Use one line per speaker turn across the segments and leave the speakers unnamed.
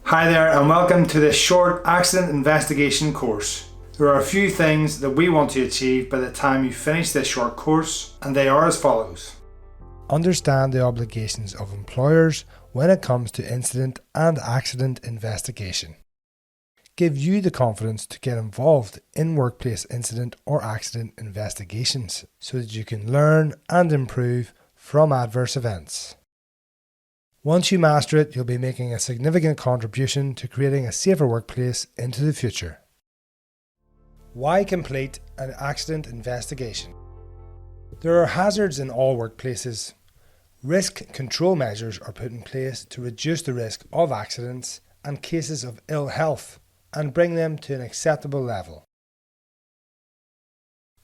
Hi there and welcome to this short accident investigation course. There are a few things that we want to achieve by the time you finish this short course, and they are as follows.
Understand the obligations of employers when it comes to incident and accident investigation. Give you the confidence to get involved in workplace incident or accident investigations so that you can learn and improve from adverse events. Once you master it, you'll be making a significant contribution to creating a safer workplace into the future. Why complete an accident investigation? There are hazards in all workplaces. Risk control measures are put in place to reduce the risk of accidents and cases of ill health and bring them to an acceptable level.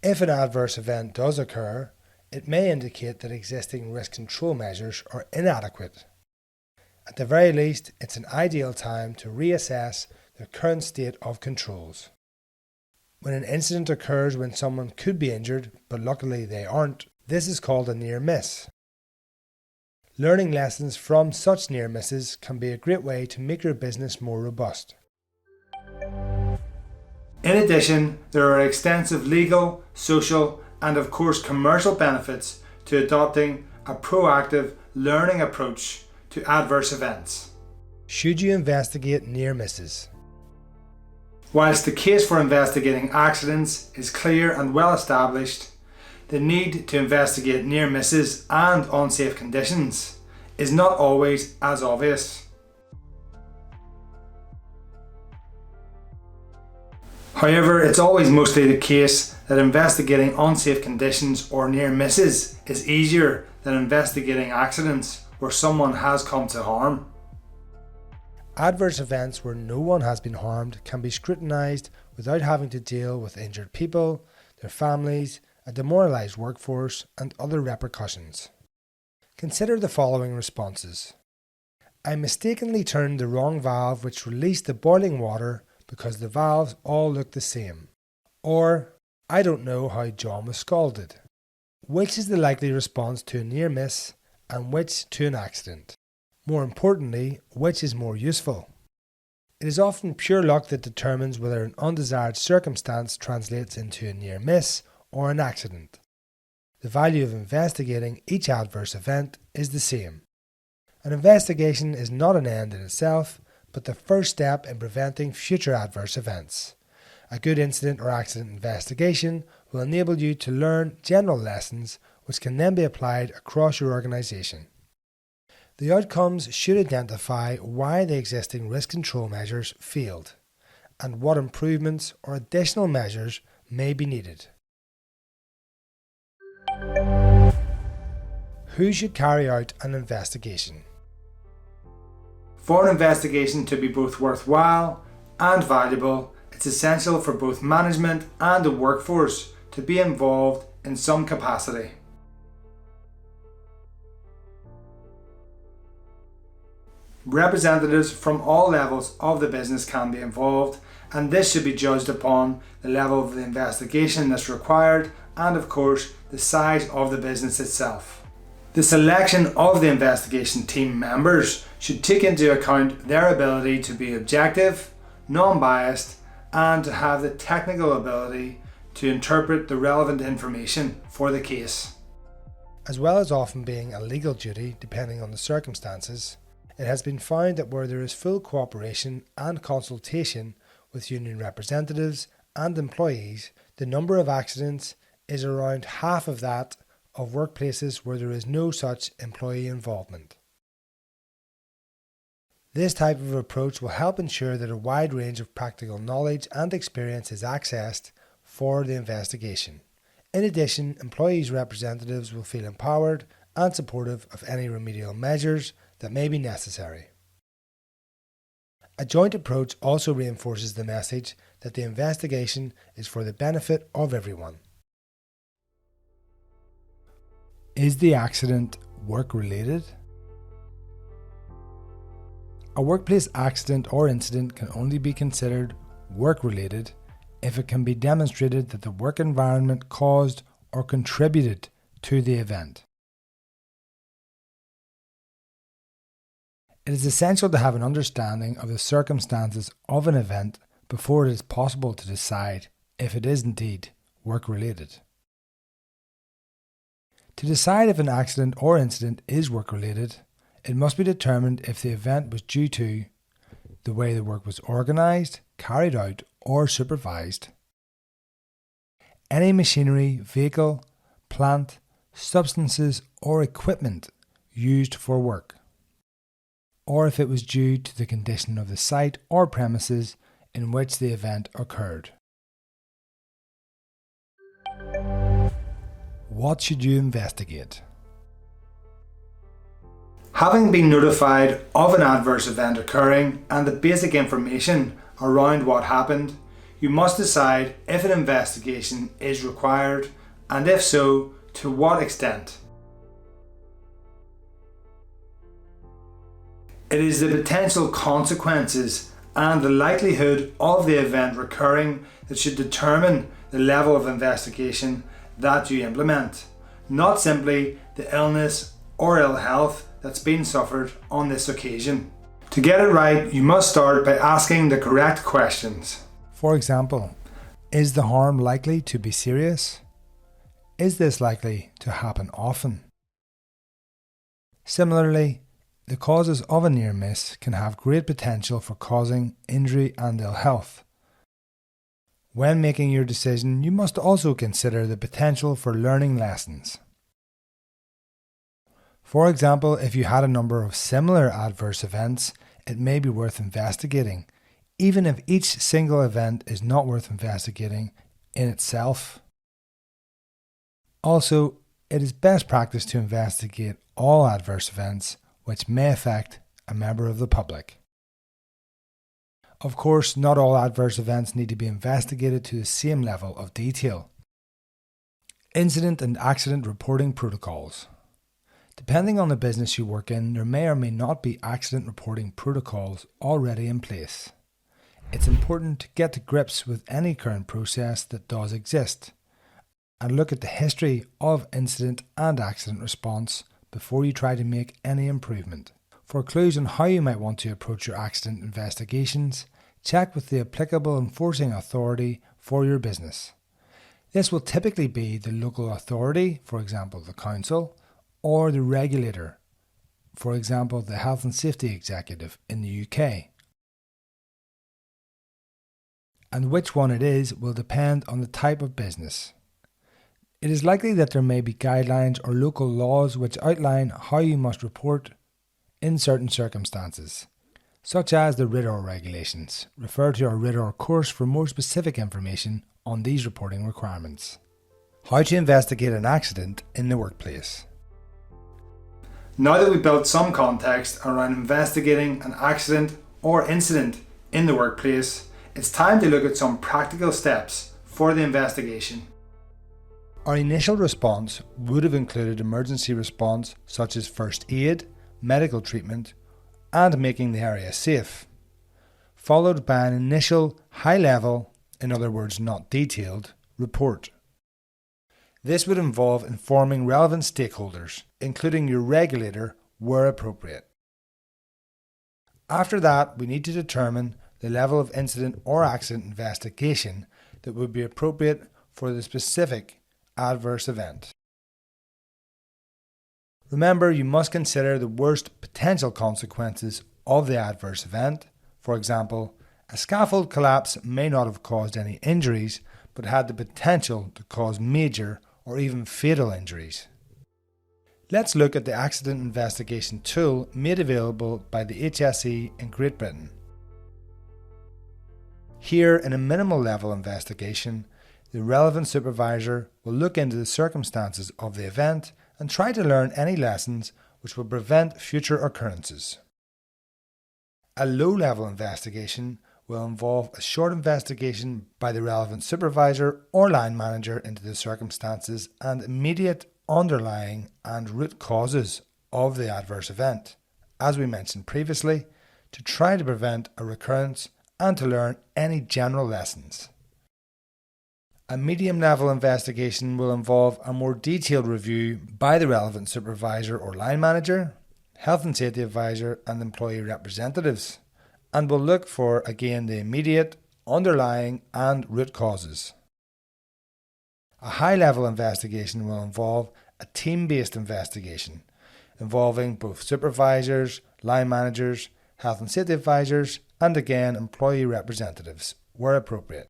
If an adverse event does occur, it may indicate that existing risk control measures are inadequate. At the very least, it's an ideal time to reassess the current state of controls. When an incident occurs when someone could be injured, but luckily they aren't, this is called a near miss. Learning lessons from such near misses can be a great way to make your business more robust.
In addition, there are extensive legal, social, and of course commercial benefits to adopting a proactive learning approach to adverse events.
Should you investigate near misses?
Whilst the case for investigating accidents is clear and well established, the need to investigate near misses and unsafe conditions is not always as obvious. However, it's always mostly the case that investigating unsafe conditions or near misses is easier than investigating accidents where someone has come to harm.
Adverse events where no one has been harmed can be scrutinised without having to deal with injured people, their families, a demoralised workforce, and other repercussions. Consider the following responses. I mistakenly turned the wrong valve which released the boiling water because the valves all look the same. Or, I don't know how John was scalded. Which is the likely response to a near miss and which to an accident? More importantly, which is more useful? It is often pure luck that determines whether an undesired circumstance translates into a near miss or an accident. The value of investigating each adverse event is the same. An investigation is not an end in itself, but the first step in preventing future adverse events. A good incident or accident investigation will enable you to learn general lessons which can then be applied across your organisation. The outcomes should identify why the existing risk control measures failed and what improvements or additional measures may be needed. Who should carry out an investigation?
For an investigation to be both worthwhile and valuable, it's essential for both management and the workforce to be involved in some capacity. Representatives from all levels of the business can be involved, and this should be judged upon the level of the investigation that's required and of course the size of the business itself. The selection of the investigation team members should take into account their ability to be objective, non-biased, and to have the technical ability to interpret the relevant information for the case.
As well as often being a legal duty depending on the circumstances, it has been found that where there is full cooperation and consultation with union representatives and employees, the number of accidents is around half of that of workplaces where there is no such employee involvement. This type of approach will help ensure that a wide range of practical knowledge and experience is accessed for the investigation. In addition, employees' representatives will feel empowered and supportive of any remedial measures that may be necessary. A joint approach also reinforces the message that the investigation is for the benefit of everyone. Is the accident work-related? A workplace accident or incident can only be considered work-related if it can be demonstrated that the work environment caused or contributed to the event. It is essential to have an understanding of the circumstances of an event before it is possible to decide if it is indeed work-related. To decide if an accident or incident is work-related, it must be determined if the event was due to the way the work was organised, carried out or supervised, any machinery, vehicle, plant, substances or equipment used for work, or if it was due to the condition of the site or premises in which the event occurred. What should you investigate?
Having been notified of an adverse event occurring and the basic information around what happened, you must decide if an investigation is required and if so, to what extent. It is the potential consequences and the likelihood of the event recurring that should determine the level of investigation that you implement, not simply the illness or ill health that's been suffered on this occasion. To get it right, you must start by asking the correct questions.
For example, is the harm likely to be serious? Is this likely to happen often? Similarly, the causes of a near miss can have great potential for causing injury and ill health. When making your decision, you must also consider the potential for learning lessons. For example, if you had a number of similar adverse events, it may be worth investigating, even if each single event is not worth investigating in itself. Also, it is best practice to investigate all adverse events which may affect a member of the public. Of course, not all adverse events need to be investigated to the same level of detail. Incident and accident reporting protocols. Depending on the business you work in, there may or may not be accident reporting protocols already in place. It's important to get to grips with any current process that does exist and look at the history of incident and accident response before you try to make any improvement. For clues on how you might want to approach your accident investigations, check with the applicable enforcing authority for your business. This will typically be the local authority, for example the council, or the regulator, for example the Health and Safety Executive in the UK. And which one it is will depend on the type of business. It is likely that there may be guidelines or local laws which outline how you must report in certain circumstances, such as the RIDDOR regulations. Refer to our RIDDOR course for more specific information on these reporting requirements. How to investigate an accident in the workplace.
Now that we've built some context around investigating an accident or incident in the workplace, it's time to look at some practical steps for the investigation.
Our initial response would have included emergency response such as first aid, medical treatment, and making the area safe, followed by an initial high-level, in other words not detailed, report. This would involve informing relevant stakeholders, including your regulator where appropriate. After that, we need to determine the level of incident or accident investigation that would be appropriate for the specific adverse event. Remember, you must consider the worst potential consequences of the adverse event. For example, a scaffold collapse may not have caused any injuries, but had the potential to cause major or even fatal injuries. Let's look at the accident investigation tool made available by the HSE in Great Britain. Here, in a minimal level investigation, the relevant supervisor will look into the circumstances of the event and try to learn any lessons which will prevent future occurrences. A low-level investigation will involve a short investigation by the relevant supervisor or line manager into the circumstances and immediate underlying and root causes of the adverse event, as we mentioned previously, to try to prevent a recurrence and to learn any general lessons. A medium-level investigation will involve a more detailed review by the relevant supervisor or line manager. health and safety advisor and employee representatives, and will look for again the immediate, underlying and root causes. A high-level investigation will involve a team-based investigation involving both supervisors, line managers, health and safety advisors, and again employee representatives, where appropriate.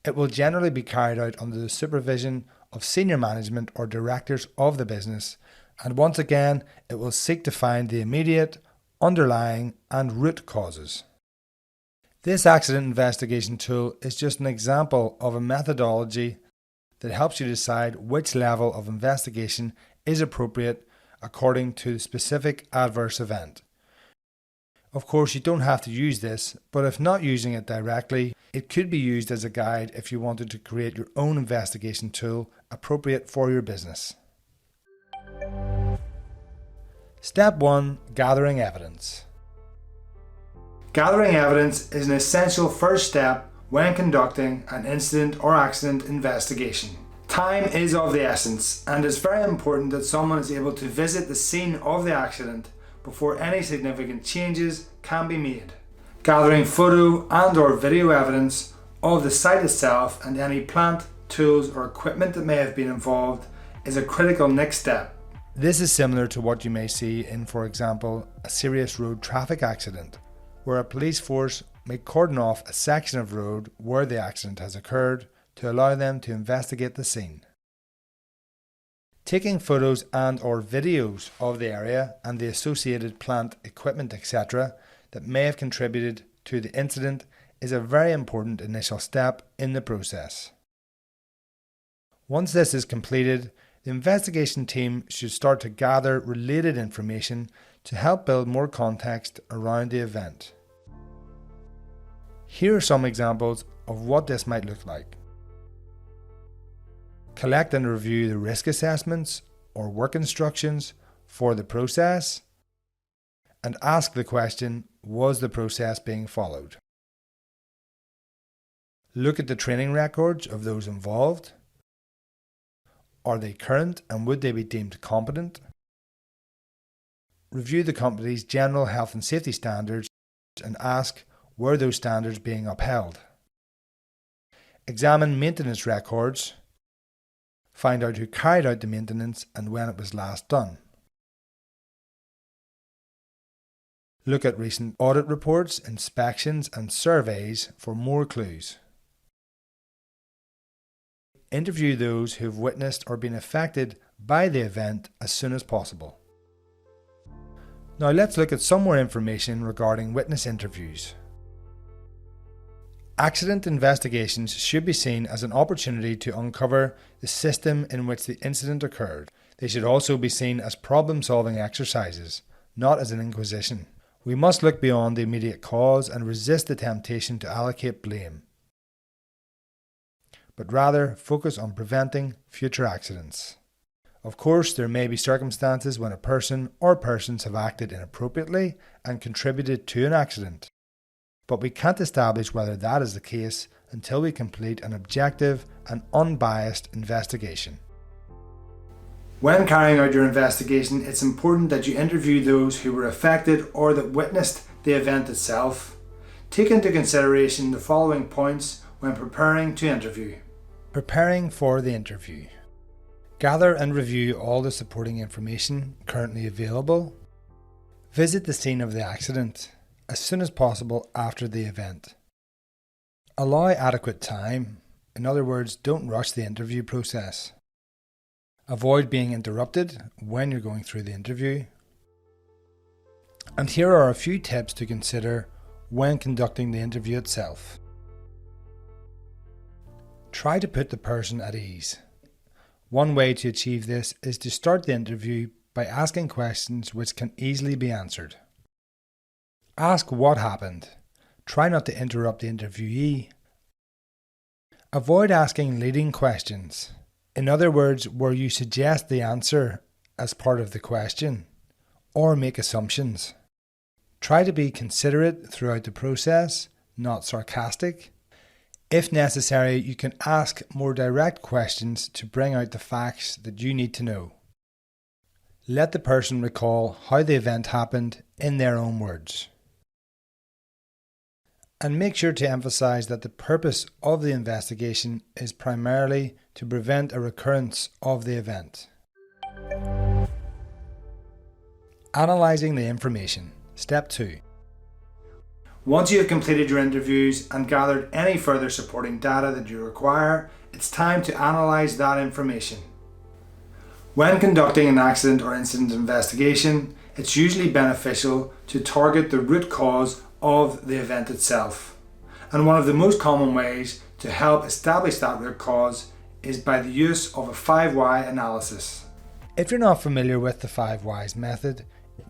It will generally be carried out under the supervision of senior management or directors of the business, and once again it will seek to find the immediate, underlying and root causes. This accident investigation tool is just an example of a methodology that helps you decide which level of investigation is appropriate according to the specific adverse event. Of course, you don't have to use this, but if not using it directly, it could be used as a guide if you wanted to create your own investigation tool appropriate for your business. Step 1. Gathering evidence.
Gathering evidence is an essential first step when conducting an incident or accident investigation. Time is of the essence, and it's very important that someone is able to visit the scene of the accident before any significant changes can be made. Gathering photo and or video evidence of the site itself and any plant, tools or equipment that may have been involved is a critical next step.
This is similar to what you may see in, for example, a serious road traffic accident, where a police force may cordon off a section of road where the accident has occurred to allow them to investigate the scene. Taking photos and or videos of the area and the associated plant, equipment, etc. that may have contributed to the incident is a very important initial step in the process. Once this is completed, the investigation team should start to gather related information to help build more context around the event. Here are some examples of what this might look like. Collect and review the risk assessments or work instructions for the process, and ask the question, was the process being followed? Look at the training records of those involved. Are they current and would they be deemed competent? Review the company's general health and safety standards and ask, were those standards being upheld? Examine maintenance records. Find out who carried out the maintenance and when it was last done. Look at recent audit reports, inspections and surveys for more clues. Interview those who have witnessed or been affected by the event as soon as possible. Now let's look at some more information regarding witness interviews. Accident investigations should be seen as an opportunity to uncover the system in which the incident occurred. They should also be seen as problem-solving exercises, not as an inquisition. We must look beyond the immediate cause and resist the temptation to allocate blame, but rather focus on preventing future accidents. Of course, there may be circumstances when a person or persons have acted inappropriately and contributed to an accident, but we can't establish whether that is the case until we complete an objective and unbiased investigation.
When carrying out your investigation, it's important that you interview those who were affected or that witnessed the event itself. Take into consideration the following points when preparing to interview.
Preparing for the interview. Gather and review all the supporting information currently available. Visit the scene of the accident as soon as possible after the event. Allow adequate time. In other words, don't rush the interview process. Avoid being interrupted when you're going through the interview. And here are a few tips to consider when conducting the interview itself. Try to put the person at ease. One way to achieve this is to start the interview by asking questions which can easily be answered. Ask what happened. Try not to interrupt the interviewee. Avoid asking leading questions. In other words, where you suggest the answer as part of the question, or make assumptions. Try to be considerate throughout the process, not sarcastic. If necessary, you can ask more direct questions to bring out the facts that you need to know. Let the person recall how the event happened in their own words. And make sure to emphasize that the purpose of the investigation is primarily to prevent a recurrence of the event. Analyzing the information. Step 2.
Once you have completed your interviews and gathered any further supporting data that you require, it's time to analyse that information. When conducting an accident or incident investigation, it's usually beneficial to target the root cause of the event itself. And one of the most common ways to help establish that root cause is by the use of a 5 why analysis.
If you're not familiar with the 5 whys method,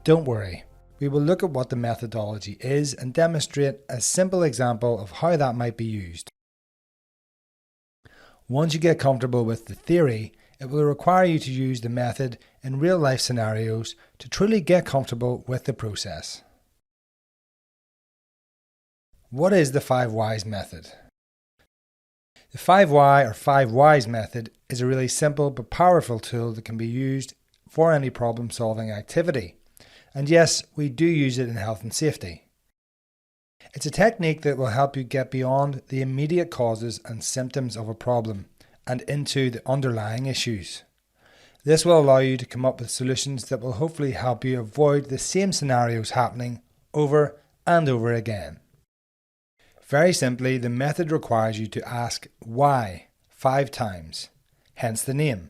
don't worry. We will look at what the methodology is and demonstrate a simple example of how that might be used. Once you get comfortable with the theory, it will require you to use the method in real-life scenarios to truly get comfortable with the process. What is the 5 whys method? The 5 why or 5 whys method is a really simple but powerful tool that can be used for any problem-solving activity. And yes, we do use it in health and safety. It's a technique that will help you get beyond the immediate causes and symptoms of a problem and into the underlying issues. This will allow you to come up with solutions that will hopefully help you avoid the same scenarios happening over and over again. Very simply, the method requires you to ask why 5 times, hence the name.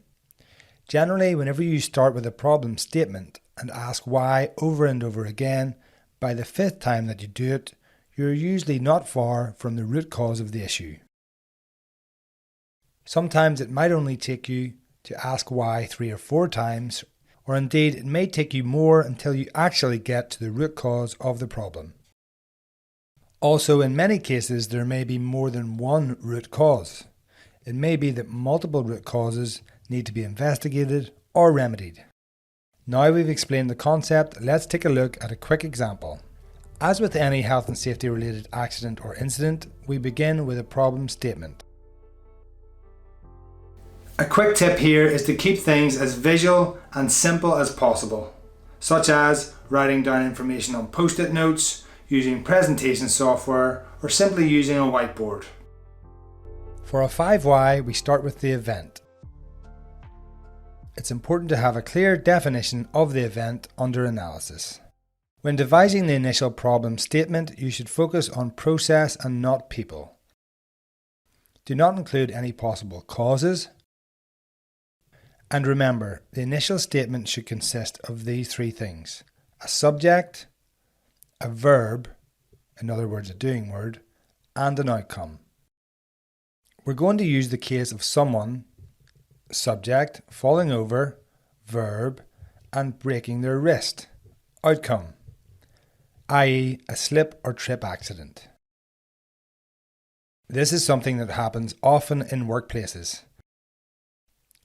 Generally, whenever you start with a problem statement and ask why over and over again, by the 5th time that you do it, you're usually not far from the root cause of the issue. Sometimes it might only take you to ask why 3 or 4 times, or indeed it may take you more until you actually get to the root cause of the problem. Also, in many cases, there may be more than one root cause. It may be that multiple root causes need to be investigated or remedied. Now we've explained the concept, let's take a look at a quick example. As with any health and safety related accident or incident, we begin with a problem statement.
A quick tip here is to keep things as visual and simple as possible, such as writing down information on post-it notes, using presentation software, or simply using a whiteboard.
For a 5 why, we start with the event. It's important to have a clear definition of the event under analysis. When devising the initial problem statement, you should focus on process and not people. Do not include any possible causes. And remember, the initial statement should consist of these 3 things: a subject, a verb, in other words a doing word, and an outcome. We're going to use the case of someone, subject, falling over, verb, and breaking their wrist, outcome, i.e. a slip or trip accident. This is something that happens often in workplaces.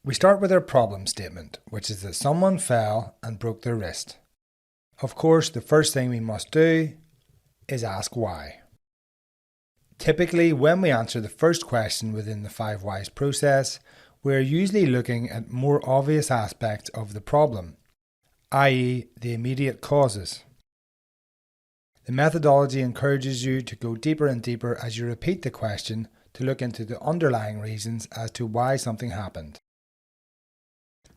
We start with our problem statement, which is that someone fell and broke their wrist. Of course, the first thing we must do is ask why. Typically, when we answer the first question within the 5 whys process, we're usually looking at more obvious aspects of the problem, i.e. the immediate causes. The methodology encourages you to go deeper and deeper as you repeat the question to look into the underlying reasons as to why something happened.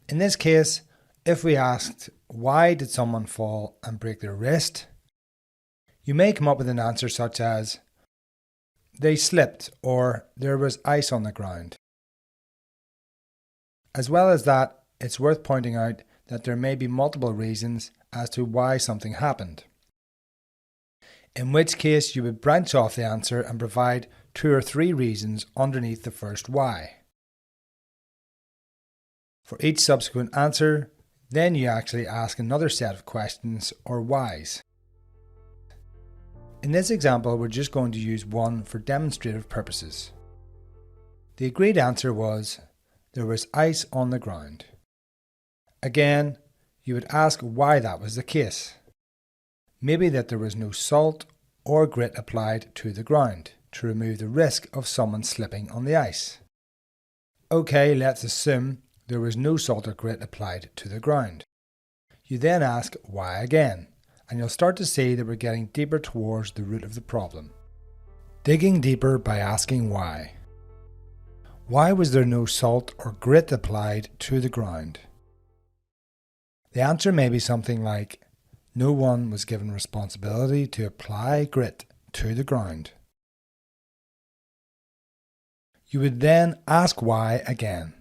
In this case, if we asked, why did someone fall and break their wrist? You may come up with an answer such as, they slipped, or there was ice on the ground. As well as that, it's worth pointing out that there may be multiple reasons as to why something happened. In which case you would branch off the answer and provide 2 or 3 reasons underneath the first why. For each subsequent answer, then you actually ask another set of questions or whys. In this example, we're just going to use one for demonstrative purposes. The agreed answer was, there was ice on the ground. Again, you would ask why that was the case. Maybe that there was no salt or grit applied to the ground to remove the risk of someone slipping on the ice. Okay, let's assume there was no salt or grit applied to the ground. You then ask why again, and you'll start to see that we're getting deeper towards the root of the problem. Digging deeper by asking why. Why was there no salt or grit applied to the ground? The answer may be something like, no one was given responsibility to apply grit to the ground. You would then ask why again,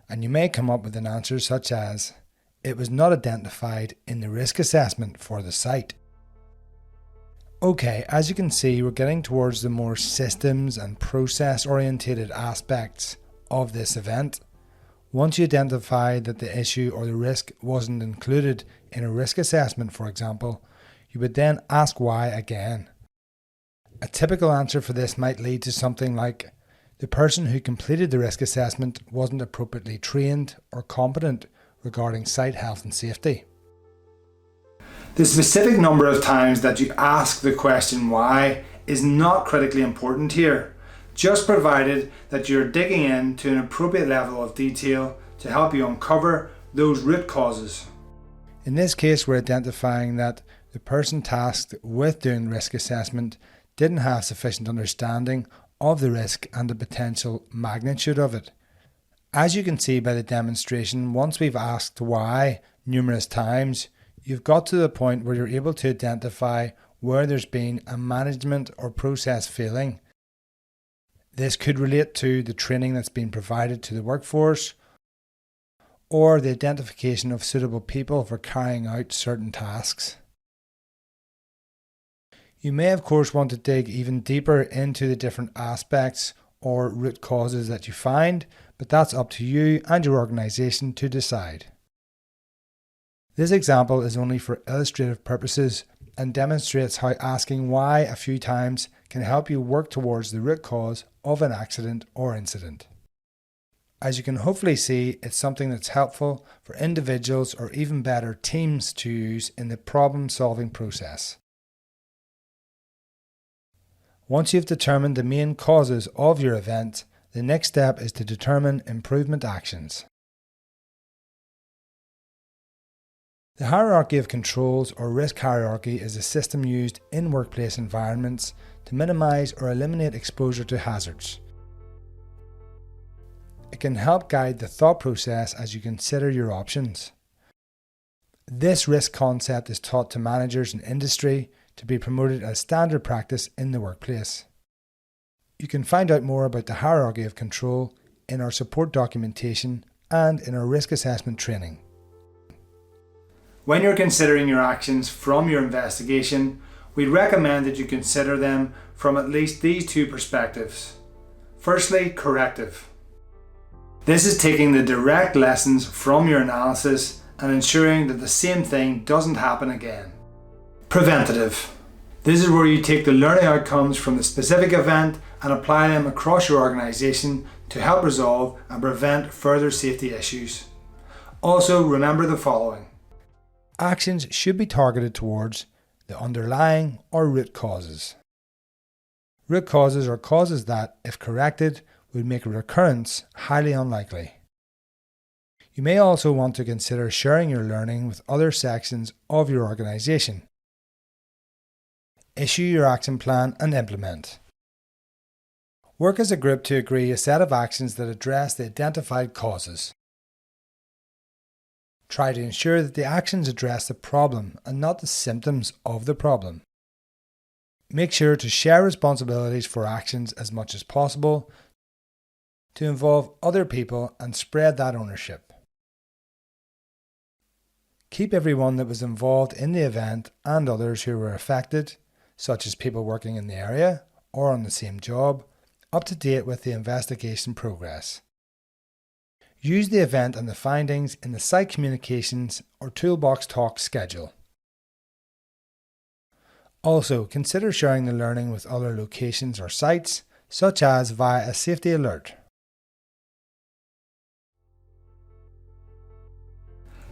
and you may come up with an answer such as, it was not identified in the risk assessment for the site. Okay, as you can see, we're getting towards the more systems and process orientated aspects of this event. Once you identify that the issue or the risk wasn't included in a risk assessment, for example, you would then ask why again. A typical answer for this might lead to something like, the person who completed the risk assessment wasn't appropriately trained or competent regarding site health and safety.
The specific number of times that you ask the question why is not critically important here, just provided that you're digging in to an appropriate level of detail to help you uncover those root causes.
In this case, we're identifying that the person tasked with doing risk assessment didn't have sufficient understanding of the risk and the potential magnitude of it. As you can see by the demonstration, once we've asked why numerous times, you've got to the point where you're able to identify where there's been a management or process failing. This could relate to the training that's been provided to the workforce or the identification of suitable people for carrying out certain tasks. You may of course want to dig even deeper into the different aspects or root causes that you find, but that's up to you and your organisation to decide. This example is only for illustrative purposes and demonstrates how asking why a few times can help you work towards the root cause of an accident or incident. As you can hopefully see, it's something that's helpful for individuals or even better teams to use in the problem-solving process. Once you've determined the main causes of your event, the next step is to determine improvement actions. The hierarchy of controls or risk hierarchy is a system used in workplace environments to minimize or eliminate exposure to hazards. It can help guide the thought process as you consider your options. This risk concept is taught to managers in industry to be promoted as standard practice in the workplace. You can find out more about the hierarchy of control in our support documentation and in our risk assessment training.
When you're considering your actions from your investigation, we'd recommend that you consider them from at least these two perspectives. Firstly, corrective. This is taking the direct lessons from your analysis and ensuring that the same thing doesn't happen again. Preventative. This is where you take the learning outcomes from the specific event and apply them across your organisation to help resolve and prevent further safety issues. Also, remember the following.
Actions should be targeted towards the underlying or root causes. Root causes are causes that, if corrected, would make a recurrence highly unlikely. You may also want to consider sharing your learning with other sections of your organisation. Issue your action plan and implement. Work as a group to agree a set of actions that address the identified causes. Try to ensure that the actions address the problem and not the symptoms of the problem. Make sure to share responsibilities for actions as much as possible to involve other people and spread that ownership. Keep everyone that was involved in the event and others who were affected, such as people working in the area or on the same job, up to date with the investigation progress. Use the event and the findings in the site communications or toolbox talk schedule. Also, consider sharing the learning with other locations or sites, such as via a safety alert.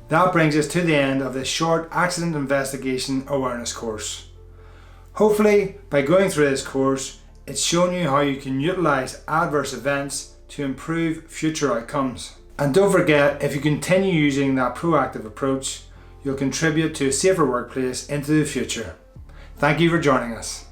That brings us to the end of this short accident investigation awareness course. Hopefully, by going through this course, it's shown you how you can utilise adverse events to improve future outcomes. And don't forget, if you continue using that proactive approach, you'll contribute to a safer workplace into the future. Thank you for joining us.